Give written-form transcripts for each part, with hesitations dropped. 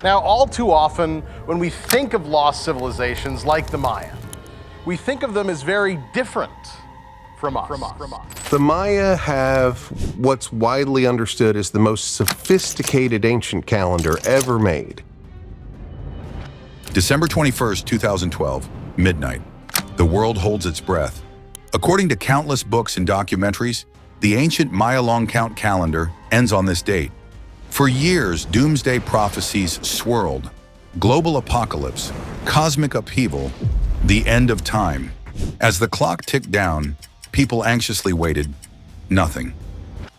Now, all too often, when we think of lost civilizations like the Mayan, we think of them as very different from us. The Maya have what's widely understood as the most sophisticated ancient calendar ever made. December 21st, 2012, midnight. The world holds its breath. According to countless books and documentaries, the ancient Maya long count calendar ends on this date. For years, doomsday prophecies swirled: global apocalypse, cosmic upheaval, the end of time. As the clock ticked down, people anxiously waited. Nothing.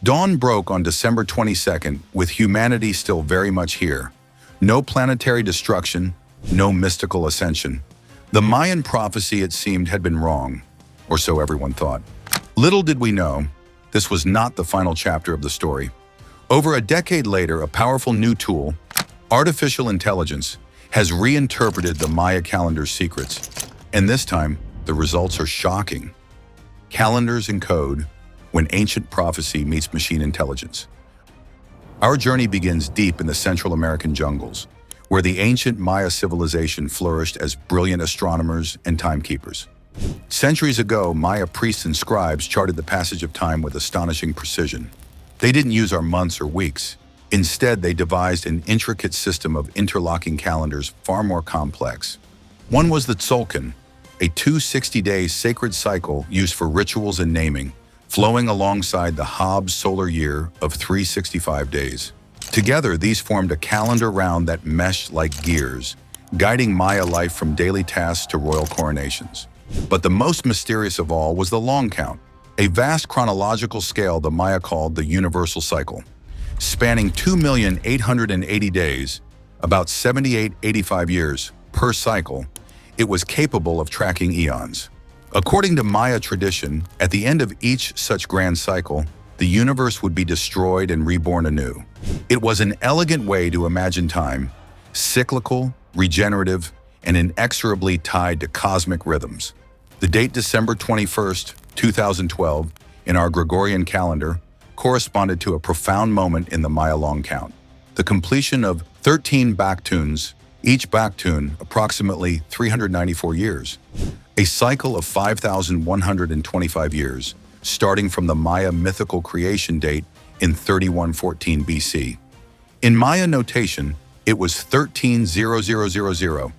Dawn broke on December 22nd, with humanity still very much here. No planetary destruction, no mystical ascension. The Mayan prophecy, it seemed, had been wrong, or so everyone thought. Little did we know, this was not the final chapter of the story. Over a decade later, a powerful new tool, artificial intelligence, has reinterpreted the Maya calendar's secrets. And this time, the results are shocking. Calendars and code, when ancient prophecy meets machine intelligence. Our journey begins deep in the Central American jungles, where the ancient Maya civilization flourished as brilliant astronomers and timekeepers. Centuries ago, Maya priests and scribes charted the passage of time with astonishing precision. They didn't use our months or weeks. Instead, they devised an intricate system of interlocking calendars far more complex. One was the Tzolk'in, a 260-day sacred cycle used for rituals and naming, flowing alongside the Hobbs solar year of 365 days. Together, these formed a calendar round that meshed like gears, guiding Maya life from daily tasks to royal coronations. But the most mysterious of all was the long count, a vast chronological scale the Maya called the universal cycle. Spanning 2,880 days, about 78-85 years per cycle, it was capable of tracking eons. According to Maya tradition, at the end of each such grand cycle, the universe would be destroyed and reborn anew. It was an elegant way to imagine time, cyclical, regenerative, and inexorably tied to cosmic rhythms. The date December 21st, 2012, in our Gregorian calendar, corresponded to a profound moment in the Maya long count: the completion of 13 baktuns, each baktun approximately 394 years, a cycle of 5,125 years, starting from the Maya mythical creation date in 3114 BC. In Maya notation, it was 130000,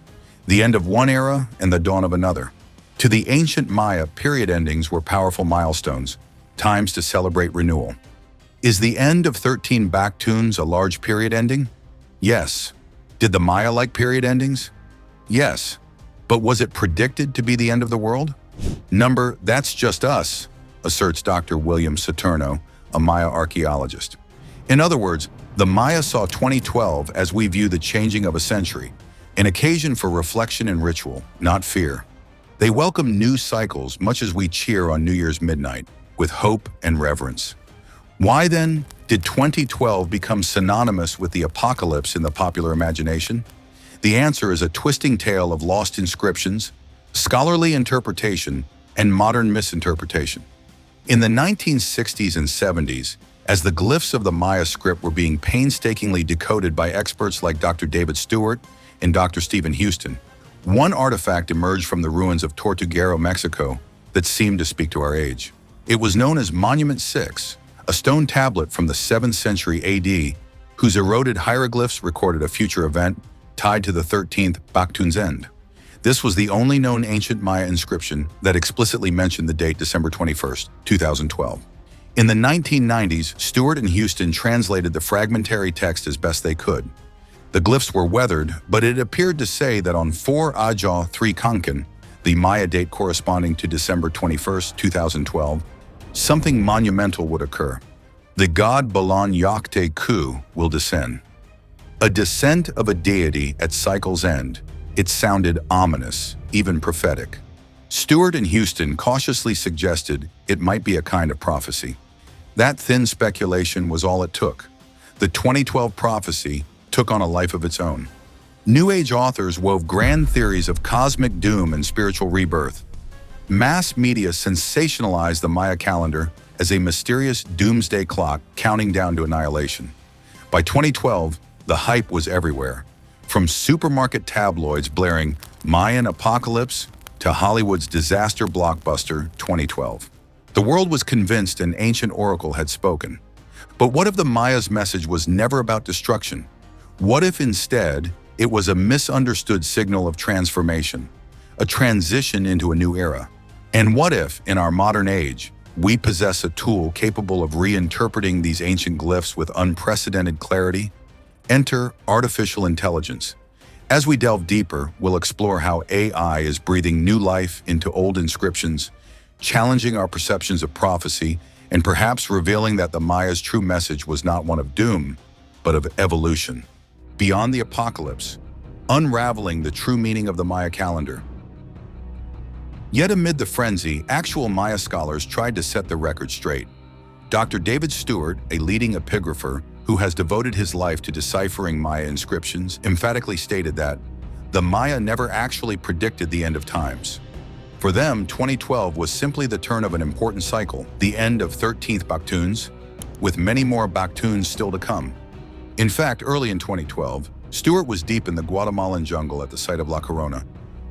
the end of one era and the dawn of another. To the ancient Maya, period endings were powerful milestones, times to celebrate renewal. Is the end of 13 baktuns a large period ending? Yes. Did the Maya like period endings? Yes. But was it predicted to be the end of the world? That's just us, asserts Dr. William Saturno, a Maya archaeologist. In other words, the Maya saw 2012 as we view the changing of a century, an occasion for reflection and ritual, not fear. They welcome new cycles much as we cheer on New Year's midnight, with hope and reverence. Why then did 2012 become synonymous with the apocalypse in the popular imagination? The answer is a twisting tale of lost inscriptions, scholarly interpretation, and modern misinterpretation. In the 1960s and 70s, as the glyphs of the Maya script were being painstakingly decoded by experts like Dr. David Stewart and Dr. Stephen Houston, one artifact emerged from the ruins of Tortuguero, Mexico, that seemed to speak to our age. It was known as Monument 6, a stone tablet from the 7th century AD, whose eroded hieroglyphs recorded a future event tied to the 13th Baktun's end. This was the only known ancient Maya inscription that explicitly mentioned the date December 21st, 2012. In the 1990s, Stewart and Houston translated the fragmentary text as best they could. The glyphs were weathered, but it appeared to say that on 4 Ajah 3 Kankan, the Maya date corresponding to December 21st, 2012, something monumental would occur. The god Balan Yakte Ku will descend. A descent of a deity at cycle's end. It sounded ominous, even prophetic. Stewart and Houston cautiously suggested it might be a kind of prophecy. That thin speculation was all it took. The 2012 prophecy took on a life of its own. New Age authors wove grand theories of cosmic doom and spiritual rebirth. Mass media sensationalized the Maya calendar as a mysterious doomsday clock counting down to annihilation. By 2012, the hype was everywhere. From supermarket tabloids blaring Mayan apocalypse to Hollywood's disaster blockbuster 2012. The world was convinced an ancient oracle had spoken. But what if the Maya's message was never about destruction? What if instead it was a misunderstood signal of transformation, a transition into a new era? And what if, in our modern age, we possess a tool capable of reinterpreting these ancient glyphs with unprecedented clarity? Enter artificial intelligence. As we delve deeper, we'll explore how AI is breathing new life into old inscriptions, challenging our perceptions of prophecy, and perhaps revealing that the Maya's true message was not one of doom, but of evolution. Beyond the apocalypse, unraveling the true meaning of the Maya calendar. Yet amid the frenzy, actual Maya scholars tried to set the record straight. Dr. David Stewart, a leading epigrapher who has devoted his life to deciphering Maya inscriptions, emphatically stated that the Maya never actually predicted the end of times. For them, 2012 was simply the turn of an important cycle, the end of 13th Baktuns, with many more Baktuns still to come. In fact, early in 2012, Stewart was deep in the Guatemalan jungle at the site of La Corona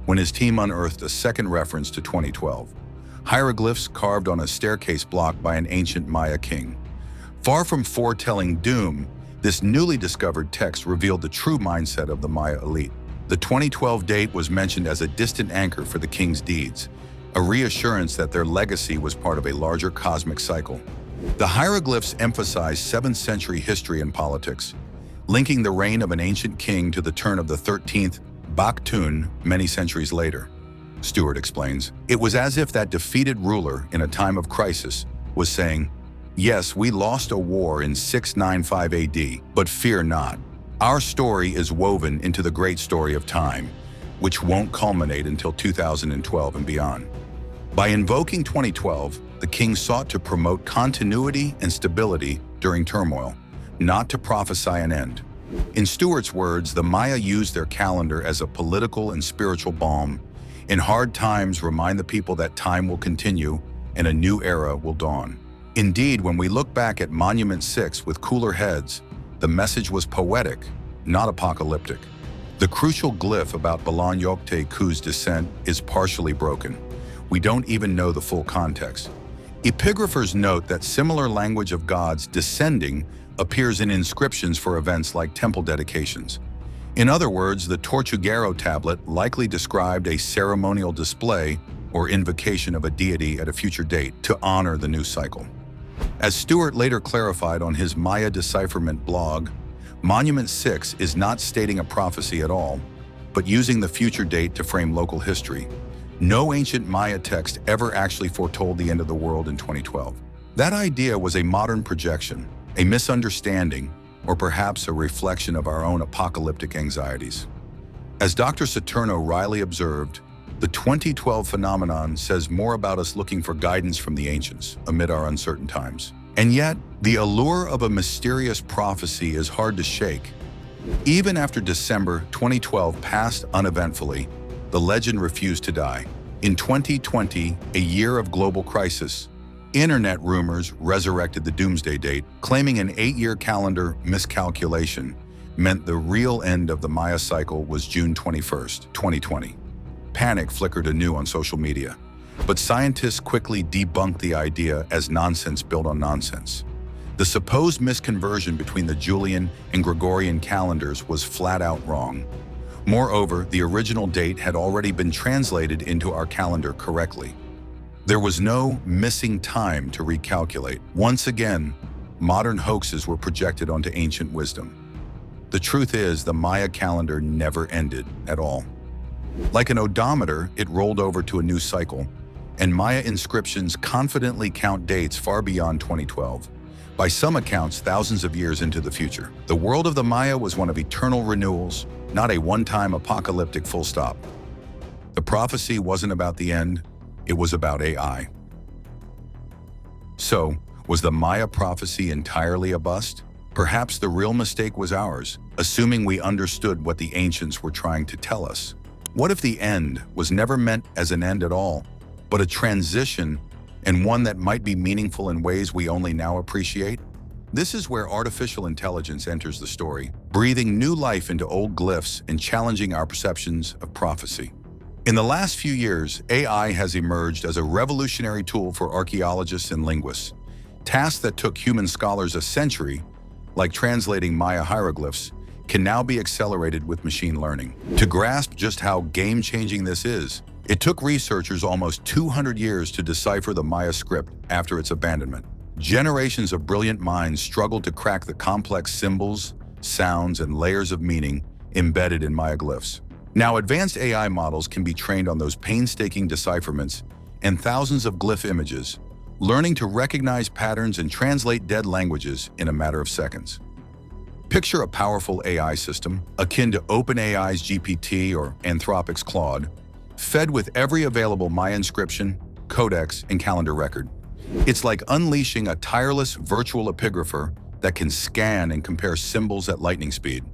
when his team unearthed a second reference to 2012, hieroglyphs carved on a staircase block by an ancient Maya king. Far from foretelling doom, this newly discovered text revealed the true mindset of the Maya elite. The 2012 date was mentioned as a distant anchor for the king's deeds, a reassurance that their legacy was part of a larger cosmic cycle. The hieroglyphs emphasized 7th century history and politics, linking the reign of an ancient king to the turn of the 13th Baktun many centuries later. Stewart explains, it was as if that defeated ruler in a time of crisis was saying, yes, we lost a war in 695 AD, but fear not. Our story is woven into the great story of time, which won't culminate until 2012 and beyond. By invoking 2012, the king sought to promote continuity and stability during turmoil, not to prophesy an end. In Stewart's words, the Maya used their calendar as a political and spiritual balm. In hard times, remind the people that time will continue and a new era will dawn. Indeed, when we look back at Monument 6 with cooler heads, the message was poetic, not apocalyptic. The crucial glyph about Balan Yokte Ku's descent is partially broken. We don't even know the full context. Epigraphers note that similar language of gods descending appears in inscriptions for events like temple dedications. In other words, the Tortuguero tablet likely described a ceremonial display or invocation of a deity at a future date to honor the new cycle. As Stewart later clarified on his Maya decipherment blog, Monument 6 is not stating a prophecy at all, but using the future date to frame local history. No ancient Maya text ever actually foretold the end of the world in 2012. That idea was a modern projection, a misunderstanding, or perhaps a reflection of our own apocalyptic anxieties. As Dr. Saturno Riley observed, the 2012 phenomenon says more about us looking for guidance from the ancients amid our uncertain times. And yet, the allure of a mysterious prophecy is hard to shake. Even after December 2012 passed uneventfully, the legend refused to die. In 2020, a year of global crisis, internet rumors resurrected the doomsday date, claiming an 8-year calendar miscalculation meant the real end of the Maya cycle was June 21st, 2020. Panic flickered anew on social media, but scientists quickly debunked the idea as nonsense built on nonsense. The supposed misconversion between the Julian and Gregorian calendars was flat out wrong. Moreover, the original date had already been translated into our calendar correctly. There was no missing time to recalculate. Once again, modern hoaxes were projected onto ancient wisdom. The truth is, the Maya calendar never ended at all. Like an odometer, it rolled over to a new cycle, and Maya inscriptions confidently count dates far beyond 2012, by some accounts thousands of years into the future. The world of the Maya was one of eternal renewals, not a one-time apocalyptic full stop. The prophecy wasn't about the end, it was about AI. So, was the Maya prophecy entirely a bust? Perhaps the real mistake was ours, assuming we understood what the ancients were trying to tell us. What if the end was never meant as an end at all, but a transition, and one that might be meaningful in ways we only now appreciate? This is where artificial intelligence enters the story. breathing new life into old glyphs and challenging our perceptions of prophecy. In the last few years, AI has emerged as a revolutionary tool for archaeologists and linguists. Tasks that took human scholars a century, like translating Maya hieroglyphs, can now be accelerated with machine learning. To grasp just how game-changing this is, it took researchers almost 200 years to decipher the Maya script after its abandonment. Generations of brilliant minds struggled to crack the complex symbols, sounds, and layers of meaning embedded in Maya glyphs. Now, advanced AI models can be trained on those painstaking decipherments and thousands of glyph images, learning to recognize patterns and translate dead languages in a matter of seconds. Picture a powerful AI system, akin to OpenAI's GPT or Anthropic's Claude, fed with every available Maya inscription, codex, and calendar record. It's like unleashing a tireless virtual epigrapher that can scan and compare symbols at lightning speed.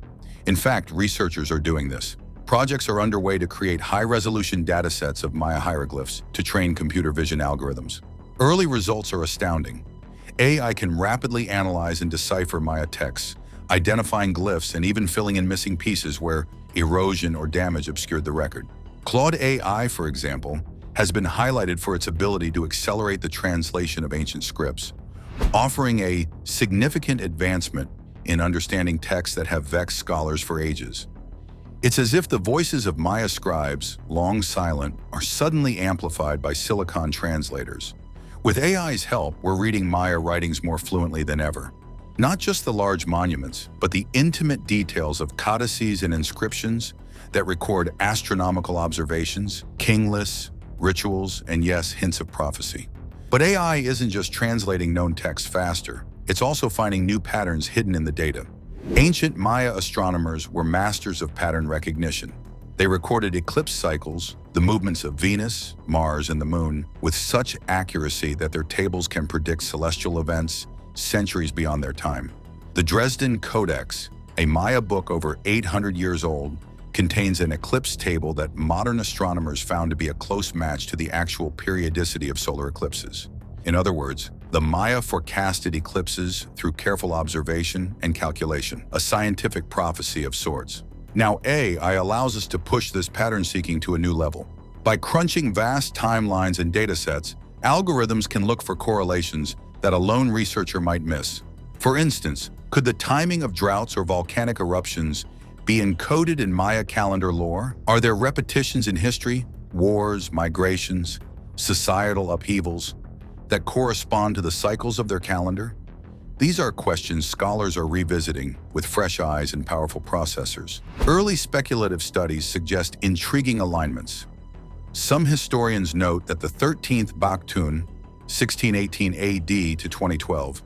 In fact, researchers are doing this. Projects are underway to create high-resolution datasets of Maya hieroglyphs to train computer vision algorithms. Early results are astounding. AI can rapidly analyze and decipher Maya texts, identifying glyphs and even filling in missing pieces where erosion or damage obscured the record. Claude AI, for example, has been highlighted for its ability to accelerate the translation of ancient scripts, offering a significant advancement in understanding texts that have vexed scholars for ages. It's as if the voices of Maya scribes, long silent, are suddenly amplified by silicon translators. With AI's help, we're reading Maya writings more fluently than ever. Not just the large monuments, but the intimate details of codices and inscriptions that record astronomical observations, king lists, rituals, and yes, hints of prophecy. But AI isn't just translating known texts faster, it's also finding new patterns hidden in the data. Ancient Maya astronomers were masters of pattern recognition. They recorded eclipse cycles, the movements of Venus, Mars, and the Moon, with such accuracy that their tables can predict celestial events centuries beyond their time. The Dresden Codex, a Maya book over 800 years old, contains an eclipse table that modern astronomers found to be a close match to the actual periodicity of solar eclipses. In other words, the Maya forecasted eclipses through careful observation and calculation, a scientific prophecy of sorts. Now, AI allows us to push this pattern seeking to a new level. By crunching vast timelines and datasets, algorithms can look for correlations that a lone researcher might miss. For instance, could the timing of droughts or volcanic eruptions be encoded in Maya calendar lore? Are there repetitions in history, wars, migrations, societal upheavals that correspond to the cycles of their calendar? These are questions scholars are revisiting with fresh eyes and powerful processors. Early speculative studies suggest intriguing alignments. Some historians note that the 13th Baktun, 1618 AD to 2012,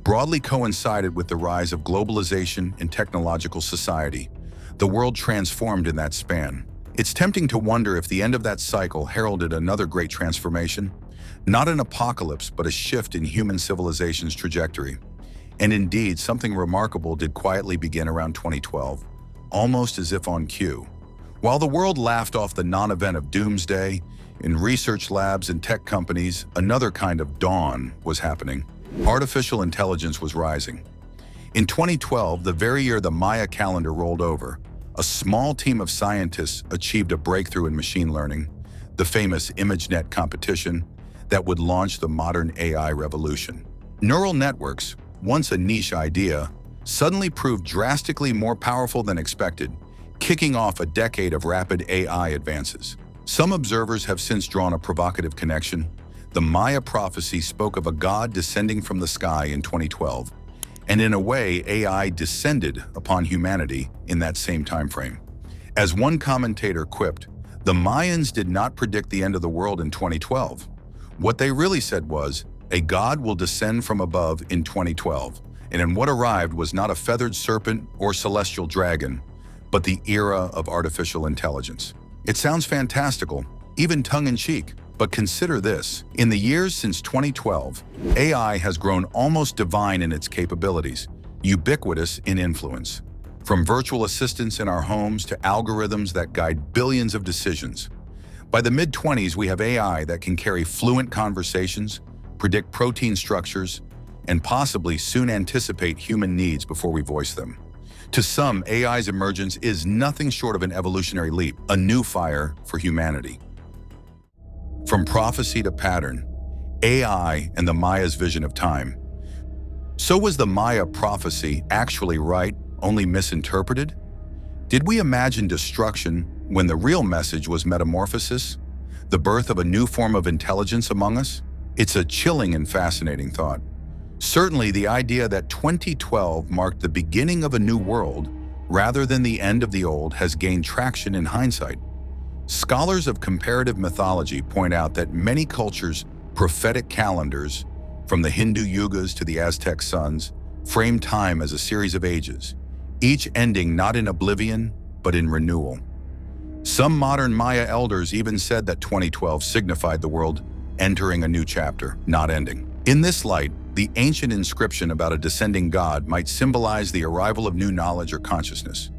broadly coincided with the rise of globalization and technological society. The world transformed in that span. It's tempting to wonder if the end of that cycle heralded another great transformation, not an apocalypse, but a shift in human civilization's trajectory. And indeed, something remarkable did quietly begin around 2012, almost as if on cue. While the world laughed off the non-event of doomsday, in research labs and tech companies, another kind of dawn was happening. Artificial intelligence was rising. In 2012, the very year the Maya calendar rolled over, a small team of scientists achieved a breakthrough in machine learning, the famous ImageNet competition that would launch the modern AI revolution. Neural networks, once a niche idea, suddenly proved drastically more powerful than expected, kicking off a decade of rapid AI advances. Some observers have since drawn a provocative connection. The Maya prophecy spoke of a god descending from the sky in 2012, and in a way, AI descended upon humanity in that same time frame. As one commentator quipped, the Mayans did not predict the end of the world in 2012. What they really said was, a god will descend from above in 2012, and in what arrived was not a feathered serpent or celestial dragon, but the era of artificial intelligence. It sounds fantastical, even tongue-in-cheek, but consider this. In the years since 2012, AI has grown almost divine in its capabilities, ubiquitous in influence. From virtual assistants in our homes to algorithms that guide billions of decisions. By the mid-20s, we have AI that can carry fluent conversations, predict protein structures, and possibly soon anticipate human needs before we voice them. To some, AI's emergence is nothing short of an evolutionary leap, a new fire for humanity. From prophecy to pattern, AI and the Maya's vision of time. So was the Maya prophecy actually right, only misinterpreted? Did we imagine destruction when the real message was metamorphosis, the birth of a new form of intelligence among us? It's a chilling and fascinating thought. Certainly, the idea that 2012 marked the beginning of a new world rather than the end of the old has gained traction in hindsight. Scholars of comparative mythology point out that many cultures' prophetic calendars, from the Hindu yugas to the Aztec suns, frame time as a series of ages, each ending not in oblivion, but in renewal. Some modern Maya elders even said that 2012 signified the world entering a new chapter, not ending. In this light, the ancient inscription about a descending god might symbolize the arrival of new knowledge or consciousness.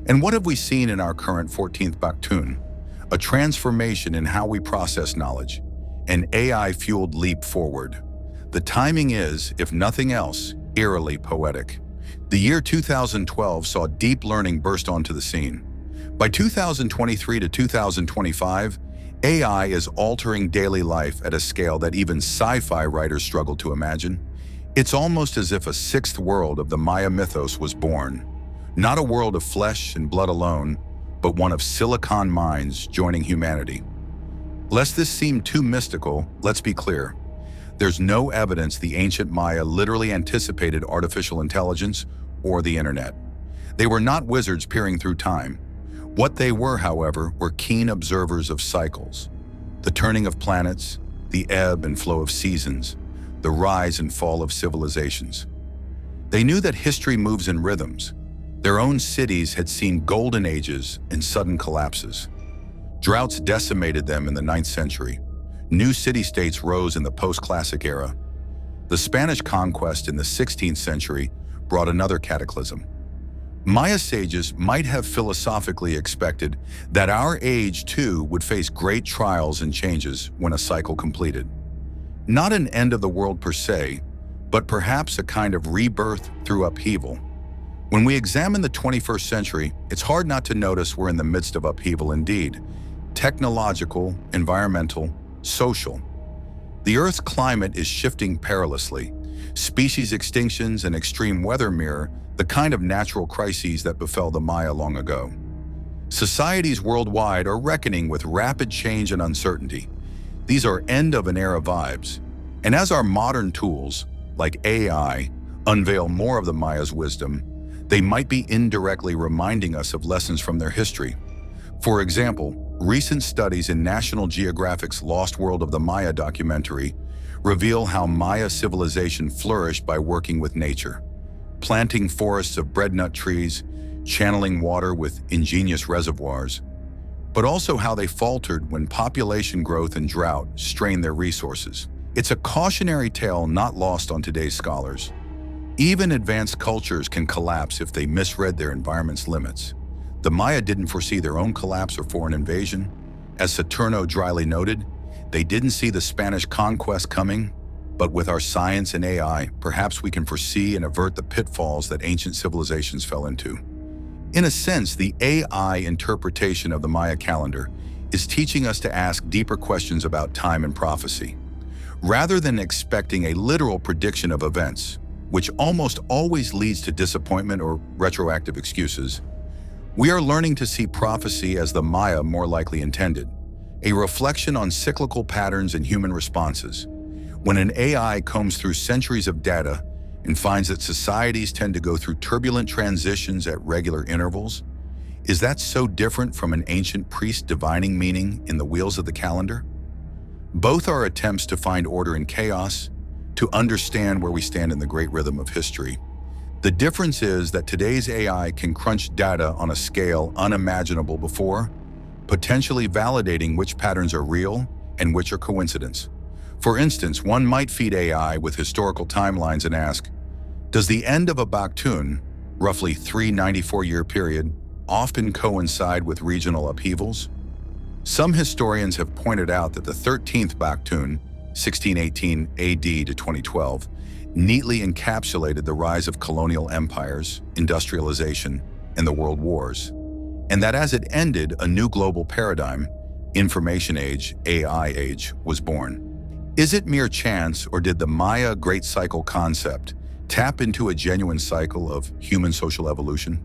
And what have we seen in our current 14th Baktun? A transformation in how we process knowledge, an AI-fueled leap forward. The timing is, if nothing else, eerily poetic. The year 2012 saw deep learning burst onto the scene. By 2023 to 2025, AI is altering daily life at a scale that even sci-fi writers struggle to imagine. It's almost as if a sixth world of the Maya mythos was born. Not a world of flesh and blood alone, but one of silicon minds joining humanity. Lest this seem too mystical, let's be clear. There's no evidence the ancient Maya literally anticipated artificial intelligence or the internet. They were not wizards peering through time. What they were, however, were keen observers of cycles, the turning of planets, the ebb and flow of seasons, the rise and fall of civilizations. They knew that history moves in rhythms. Their own cities had seen golden ages and sudden collapses. Droughts decimated them in the 9th century. New city-states rose in the post-classic era. The Spanish conquest in the 16th century brought another cataclysm. Maya sages might have philosophically expected that our age, too, would face great trials and changes when a cycle completed. Not an end of the world per se, but perhaps a kind of rebirth through upheaval. When we examine the 21st century, it's hard not to notice we're in the midst of upheaval indeed. Technological, environmental, social. The Earth's climate is shifting perilously. Species extinctions and extreme weather mirror the kind of natural crises that befell the Maya long ago. Societies worldwide are reckoning with rapid change and uncertainty. These are end-of-an-era vibes. And as our modern tools, like AI, unveil more of the Maya's wisdom, they might be indirectly reminding us of lessons from their history. For example, recent studies in National Geographic's Lost World of the Maya documentary reveal how Maya civilization flourished by working with nature, planting forests of breadnut trees, channeling water with ingenious reservoirs, but also how they faltered when population growth and drought strained their resources. It's a cautionary tale not lost on today's scholars. Even advanced cultures can collapse if they misread their environment's limits. The Maya didn't foresee their own collapse or foreign invasion. As Saturno dryly noted, they didn't see the Spanish conquest coming, but with our science and AI, perhaps we can foresee and avert the pitfalls that ancient civilizations fell into. In a sense, the AI interpretation of the Maya calendar is teaching us to ask deeper questions about time and prophecy. Rather than expecting a literal prediction of events, which almost always leads to disappointment or retroactive excuses, we are learning to see prophecy as the Maya more likely intended, a reflection on cyclical patterns and human responses. When an AI combs through centuries of data and finds that societies tend to go through turbulent transitions at regular intervals, is that so different from an ancient priest divining meaning in the wheels of the calendar? Both are attempts to find order in chaos, to understand where we stand in the great rhythm of history. The difference is that today's AI can crunch data on a scale unimaginable before, potentially validating which patterns are real and which are coincidence. For instance, one might feed AI with historical timelines and ask, does the end of a Baktun, roughly 394-year period, often coincide with regional upheavals? Some historians have pointed out that the 13th Baktun, 1618 AD to 2012, neatly encapsulated the rise of colonial empires, industrialization, and the world wars, and that as it ended, a new global paradigm, information age, AI age, was born. Is it mere chance, or did the Maya Great Cycle concept tap into a genuine cycle of human social evolution?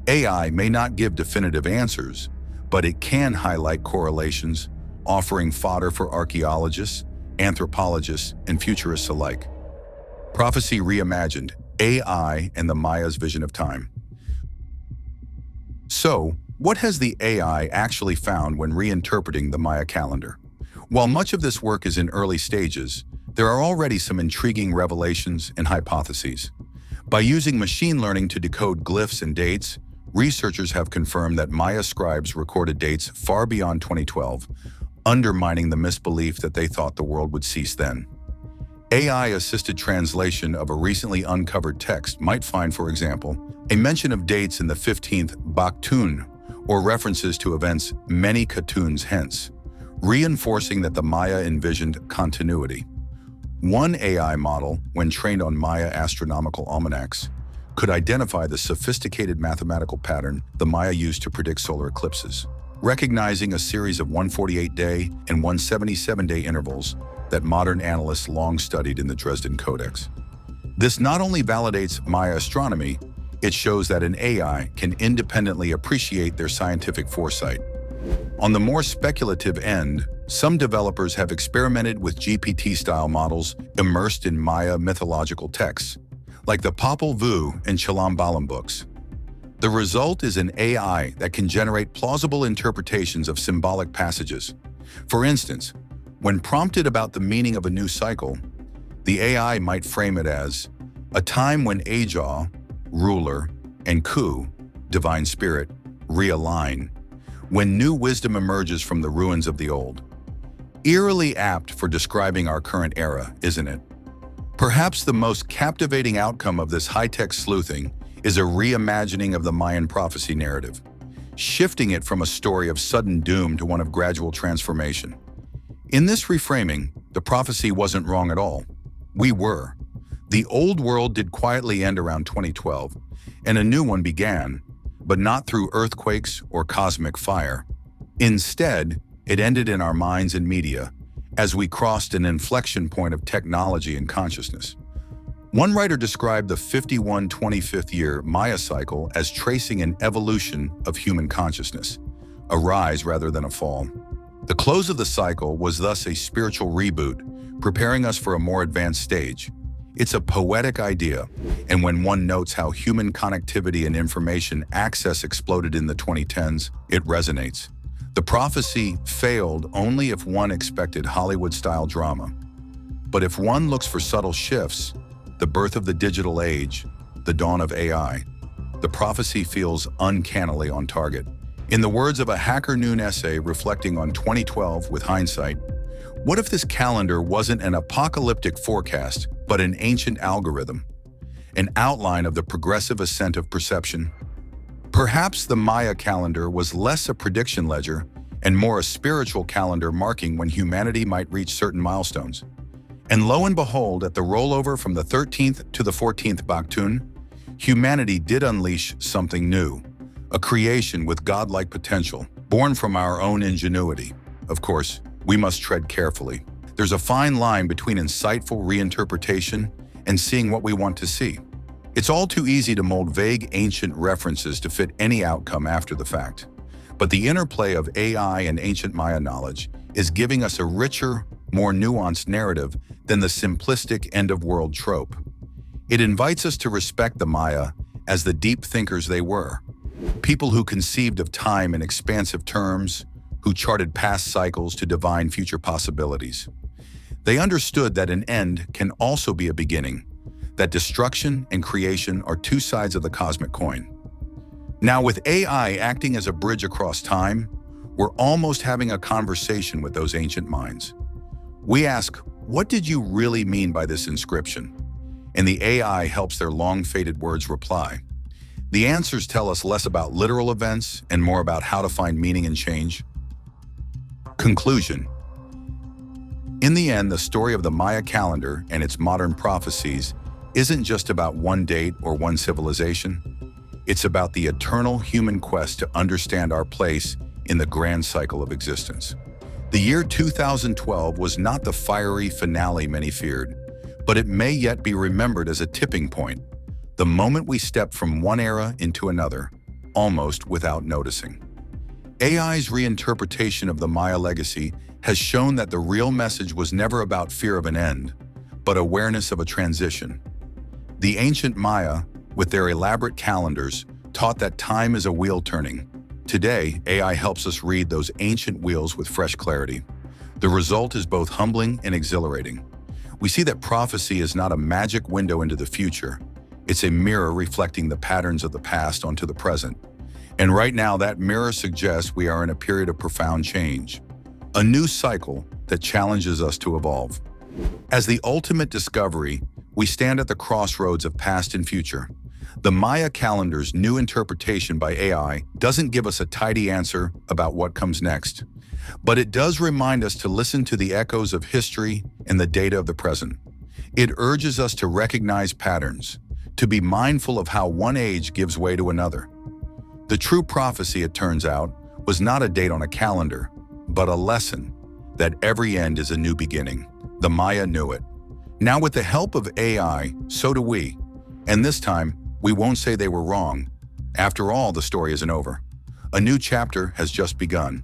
AI may not give definitive answers, but it can highlight correlations, offering fodder for archaeologists, anthropologists, and futurists alike. Prophecy Reimagined: AI and the Maya's Vision of Time. So, what has the AI actually found when reinterpreting the Maya calendar? While much of this work is in early stages, there are already some intriguing revelations and hypotheses. By using machine learning to decode glyphs and dates, researchers have confirmed that Maya scribes recorded dates far beyond 2012, undermining the misbelief that they thought the world would cease then. AI-assisted translation of a recently uncovered text might find, for example, a mention of dates in the 15th Baktun, or references to events many Katuns hence, reinforcing that the Maya envisioned continuity. One AI model, when trained on Maya astronomical almanacs, could identify the sophisticated mathematical pattern the Maya used to predict solar eclipses, recognizing a series of 148-day and 177-day intervals that modern analysts long studied in the Dresden Codex. This not only validates Maya astronomy, it shows that an AI can independently appreciate their scientific foresight. On the more speculative end, some developers have experimented with GPT-style models immersed in Maya mythological texts, like the Popol Vuh and Chilam Balam books. The result is an AI that can generate plausible interpretations of symbolic passages. For instance, when prompted about the meaning of a new cycle, the AI might frame it as a time when Ajah, ruler, and Ku, divine spirit, realign, when new wisdom emerges from the ruins of the old. Eerily apt for describing our current era, isn't it? Perhaps the most captivating outcome of this high-tech sleuthing is a reimagining of the Mayan prophecy narrative, shifting it from a story of sudden doom to one of gradual transformation. In this reframing, the prophecy wasn't wrong at all. We were. The old world did quietly end around 2012, and a new one began, but not through earthquakes or cosmic fire. Instead, it ended in our minds and media, as we crossed an inflection point of technology and consciousness. One writer described the 5125th year Maya cycle as tracing an evolution of human consciousness, a rise rather than a fall. The close of the cycle was thus a spiritual reboot, preparing us for a more advanced stage. It's a poetic idea, and when one notes how human connectivity and information access exploded in the 2010s, it resonates. The prophecy failed only if one expected Hollywood-style drama. But if one looks for subtle shifts, the birth of the digital age, the dawn of AI, the prophecy feels uncannily on target. In the words of a Hacker Noon essay reflecting on 2012 with hindsight, what if this calendar wasn't an apocalyptic forecast, but an ancient algorithm, an outline of the progressive ascent of perception? Perhaps the Maya calendar was less a prediction ledger and more a spiritual calendar marking when humanity might reach certain milestones. And lo and behold, at the rollover from the 13th to the 14th Baktun, humanity did unleash something new, a creation with godlike potential, born from our own ingenuity. Of course, we must tread carefully. There's a fine line between insightful reinterpretation and seeing what we want to see. It's all too easy to mold vague ancient references to fit any outcome after the fact. But the interplay of AI and ancient Maya knowledge is giving us a richer, more nuanced narrative than the simplistic end-of-world trope. It invites us to respect the Maya as the deep thinkers they were, people who conceived of time in expansive terms, who charted past cycles to divine future possibilities. They understood that an end can also be a beginning, that destruction and creation are two sides of the cosmic coin. Now, with AI acting as a bridge across time, we're almost having a conversation with those ancient minds. We ask, what did you really mean by this inscription? And the AI helps their long-faded words reply. The answers tell us less about literal events and more about how to find meaning and change. Conclusion. In the end, the story of the Maya calendar and its modern prophecies isn't just about one date or one civilization. It's about the eternal human quest to understand our place in the grand cycle of existence. The year 2012 was not the fiery finale many feared, but it may yet be remembered as a tipping point, the moment we step from one era into another, almost without noticing. AI's reinterpretation of the Maya legacy has shown that the real message was never about fear of an end, but awareness of a transition. The ancient Maya, with their elaborate calendars, taught that time is a wheel turning. Today, AI helps us read those ancient wheels with fresh clarity. The result is both humbling and exhilarating. We see that prophecy is not a magic window into the future. It's a mirror reflecting the patterns of the past onto the present. And right now, that mirror suggests we are in a period of profound change, a new cycle that challenges us to evolve. As the ultimate discovery, we stand at the crossroads of past and future. The Maya calendar's new interpretation by AI doesn't give us a tidy answer about what comes next, but it does remind us to listen to the echoes of history and the data of the present. It urges us to recognize patterns, to be mindful of how one age gives way to another. The true prophecy, it turns out, was not a date on a calendar, but a lesson that every end is a new beginning. The Maya knew it. Now, with the help of AI, so do we. And this time, we won't say they were wrong. After all, the story isn't over. A new chapter has just begun.